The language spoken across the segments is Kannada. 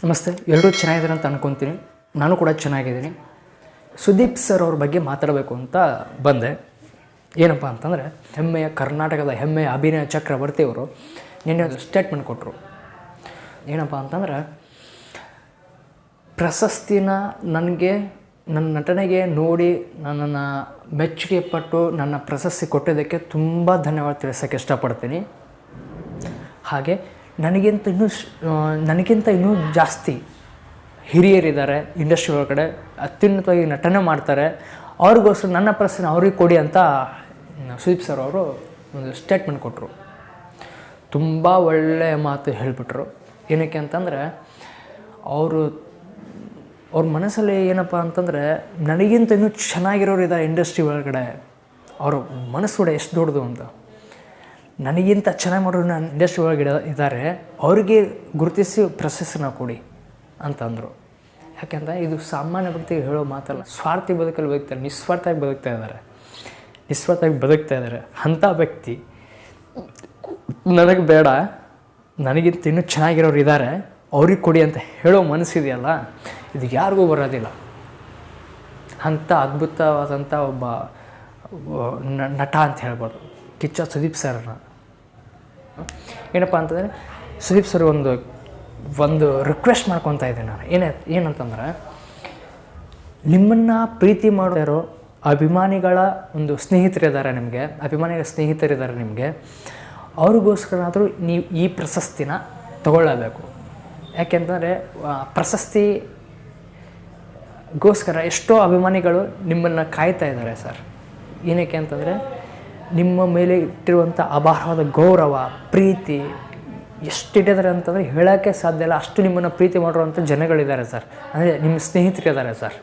ನಮಸ್ತೆ, ಎಲ್ಲರೂ ಚೆನ್ನಾಗಿದ್ದಾರೆ ಅಂತ ಅನ್ಕೊತೀನಿ. ನಾನು ಕೂಡ ಚೆನ್ನಾಗಿದ್ದೀನಿ. ಸುದೀಪ್ ಸರ್ ಅವ್ರ ಬಗ್ಗೆ ಮಾತಾಡಬೇಕು ಅಂತ ಬಂದೆ. ಏನಪ್ಪ ಅಂತಂದರೆ, ಕರ್ನಾಟಕದ ಹೆಮ್ಮೆಯ ಅಭಿನಯ ಚಕ್ರವರ್ತಿ ಅವರು ನಿನ್ನೆ ಒಂದು ಸ್ಟೇಟ್ಮೆಂಟ್ ಕೊಟ್ಟರು. ಏನಪ್ಪ ಅಂತಂದರೆ, ಪ್ರಶಸ್ತಿನ ನನ್ನ ನಟನೆಗೆ ನೋಡಿ ನನ್ನನ್ನು ಮೆಚ್ಚುಗೆ ಪಟ್ಟು ನನ್ನ ಪ್ರಶಸ್ತಿ ಕೊಟ್ಟಿದ್ದಕ್ಕೆ ತುಂಬ ಧನ್ಯವಾದ ತಿಳಿಸೋಕ್ಕೆ ಇಷ್ಟಪಡ್ತೀನಿ. ಹಾಗೆ ನನಗಿಂತ ಇನ್ನೂ ಜಾಸ್ತಿ ಹಿರಿಯರಿದ್ದಾರೆ ಇಂಡಸ್ಟ್ರಿ ಒಳಗಡೆ, ಅತ್ಯುನ್ನತವಾಗಿ ನಟನೆ ಮಾಡ್ತಾರೆ. ಅವ್ರಿಗೋಸ್ಕರ ನನ್ನ ಪ್ರಶ್ನೆ ಅವ್ರಿಗೆ ಕೊಡಿ ಅಂತ ಸುದೀಪ್ ಸರ್ ಅವರು ಒಂದು ಸ್ಟೇಟ್ಮೆಂಟ್ ಕೊಟ್ಟರು. ತುಂಬ ಒಳ್ಳೆಯ ಮಾತು ಹೇಳಿಬಿಟ್ರು. ಏನಕ್ಕೆ ಅಂತಂದರೆ, ಅವ್ರ ಮನಸ್ಸಲ್ಲಿ ಏನಪ್ಪ ಅಂತಂದರೆ, ನನಗಿಂತ ಇನ್ನೂ ಚೆನ್ನಾಗಿರೋರು ಇದ್ದಾರೆ ಇಂಡಸ್ಟ್ರಿ ಒಳಗಡೆ. ಅವ್ರ ಮನಸ್ಸು ಕೂಡ ಎಷ್ಟು ದೊಡ್ಡದು ಅಂತ. ನನಗಿಂತ ಚೆನ್ನಾಗಿ ಮಾಡೋರು ನಾನು ಇಂಡಸ್ಟ್ರಿ ಒಳಗಡೆ ಇದ್ದಾರೆ, ಅವ್ರಿಗೆ ಗುರುತಿಸಿ ಪ್ರಶಸ್ತಿನ ಕೊಡಿ ಅಂತಂದರು. ಯಾಕೆಂದರೆ ಇದು ಸಾಮಾನ್ಯ ವ್ಯಕ್ತಿಗೆ ಹೇಳೋ ಮಾತಲ್ಲ. ಸ್ವಾರ್ಥಿ ಬದುಕಲ್ಲಿ ಬದುಕ್ತಾರೆ, ನಿಸ್ವಾರ್ಥವಾಗಿ ಬದುಕ್ತಾ ಇದ್ದಾರೆ. ಅಂಥ ವ್ಯಕ್ತಿ ನನಗೆ ಬೇಡ, ನನಗಿಂತ ಇನ್ನೂ ಚೆನ್ನಾಗಿರೋರು ಇದ್ದಾರೆ, ಅವ್ರಿಗೆ ಕೊಡಿ ಅಂತ ಹೇಳೋ ಮನಸ್ಸಿದೆಯಲ್ಲ, ಇದು ಯಾರಿಗೂ ಬರೋದಿಲ್ಲ. ಅಂಥ ಅದ್ಭುತವಾದಂಥ ಒಬ್ಬ ನಟ ಅಂತ ಹೇಳ್ಬೋದು ಕಿಚ್ಚ ಸುದೀಪ್ ಸರ್ನ. ಏನಪ್ಪ ಅಂತಂದರೆ, ಸುದೀಪ್ ಸರ್ ಒಂದು ರಿಕ್ವೆಸ್ಟ್ ಮಾಡ್ಕೊತಾ ಇದ್ದೀನಿ ನಾನು. ಏನಂತಂದ್ರೆ, ನಿಮ್ಮನ್ನು ಪ್ರೀತಿ ಮಾಡೋ ಅಭಿಮಾನಿಗಳ ಒಂದು ಸ್ನೇಹಿತರಿದ್ದಾರೆ ನಿಮಗೆ, ಅವ್ರಿಗೋಸ್ಕರನಾದರೂ ನೀವು ಈ ಪ್ರಶಸ್ತಿನ ತಗೊಳ್ಳಬೇಕು. ಯಾಕೆಂತಂದರೆ, ಪ್ರಶಸ್ತಿಗೋಸ್ಕರ ಎಷ್ಟೋ ಅಭಿಮಾನಿಗಳು ನಿಮ್ಮನ್ನು ಕಾಯ್ತಾ ಇದ್ದಾರೆ ಸರ್. ಏನಕ್ಕೆ ಅಂತಂದರೆ, ನಿಮ್ಮ ಮೇಲೆ ಇಟ್ಟಿರುವಂಥ ಅಪಾರವಾದ ಗೌರವ, ಪ್ರೀತಿ ಎಷ್ಟಿಟ್ಟಿದ್ದಾರೆ ಅಂತಂದರೆ ಹೇಳೋಕ್ಕೆ ಸಾಧ್ಯ ಇಲ್ಲ. ಅಷ್ಟು ನಿಮ್ಮನ್ನು ಪ್ರೀತಿ ಮಾಡಿರುವಂಥ ಜನಗಳಿದ್ದಾರೆ ಸರ್. ಅಂದರೆ ನಿಮ್ಮ ಸ್ನೇಹಿತರಿದ್ದಾರೆ ಸರ್,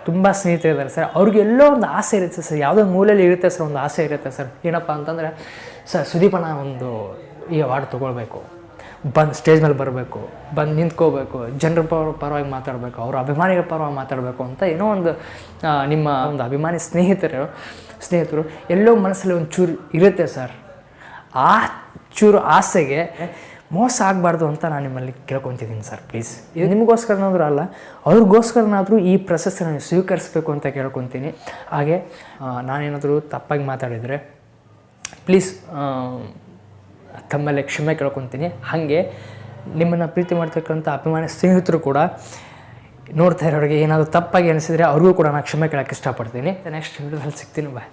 ತುಂಬ ಸ್ನೇಹಿತರಿದ್ದಾರೆ ಸರ್. ಅವ್ರಿಗೆಲ್ಲೋ ಒಂದು ಆಸೆ ಇರುತ್ತೆ ಸರ್, ಯಾವುದೋ ಮೂಲೆಯಲ್ಲಿ ಇರುತ್ತೆ ಸರ್, ಒಂದು ಆಸೆ ಇರುತ್ತೆ ಸರ್. ಏನಪ್ಪ ಅಂತಂದರೆ, ಸರ್ ಸುದೀಪಣ್ಣ ಈ ಅವಾರ್ಡ್ ತೊಗೊಳ್ಬೇಕು, ಬಂದು ಸ್ಟೇಜ್ ಮೇಲೆ ಬರಬೇಕು, ಬಂದು ನಿಂತ್ಕೋಬೇಕು, ಜನರ ಪರವಾಗಿ ಮಾತಾಡಬೇಕು, ಅವ್ರ ಅಭಿಮಾನಿಗಳ ಪರವಾಗಿ ಮಾತಾಡಬೇಕು ಅಂತ ಏನೋ ಒಂದು ನಿಮ್ಮ ಒಂದು ಅಭಿಮಾನಿ ಸ್ನೇಹಿತರು ಎಲ್ಲೋ ಮನಸ್ಸಲ್ಲಿ ಒಂದು ಚೂರು ಇರುತ್ತೆ ಸರ್. ಆ ಚೂರು ಆಸೆಗೆ ಮೋಸ ಆಗಬಾರ್ದು ಅಂತ ನಾನು ನಿಮ್ಮಲ್ಲಿ ಕೇಳ್ಕೊತಿದ್ದೀನಿ ಸರ್. ಪ್ಲೀಸ್, ಇದು ನಿಮಗೋಸ್ಕರನಾದರೂ ಅಲ್ಲ, ಅವ್ರಿಗೋಸ್ಕರನಾದರೂ ಈ ಪ್ರಶಸ್ತಿನ ಸ್ವೀಕರಿಸಬೇಕು ಅಂತ ಕೇಳ್ಕೊತೀನಿ. ಹಾಗೆ ನಾನೇನಾದರೂ ತಪ್ಪಾಗಿ ಮಾತಾಡಿದರೆ ಪ್ಲೀಸ್ ತಮ್ಮಲ್ಲಿ ಕ್ಷಮೆ ಕೇಳ್ಕೊತೀನಿ. ಹಾಗೆ ನಿಮ್ಮನ್ನು ಪ್ರೀತಿ ಮಾಡ್ತಕ್ಕಂಥ ಅಭಿಮಾನಿ ಸ್ನೇಹಿತರು ಕೂಡ ನೋಡ್ತಾ ಇರೋರಿಗೆ ಏನಾದರೂ ತಪ್ಪಾಗಿ ಅನಿಸಿದರೆ ಅವ್ರಿಗೂ ಕೂಡ ನಾನು ಕ್ಷಮೆ ಕೇಳೋಕ್ಕೆ ಇಷ್ಟಪಡ್ತೀನಿ. ನೆಕ್ಸ್ಟ್ ವಿಡಿಯೋದಲ್ಲಿ ಸಿಗ್ತೀನಿ. ಬಾಯ್.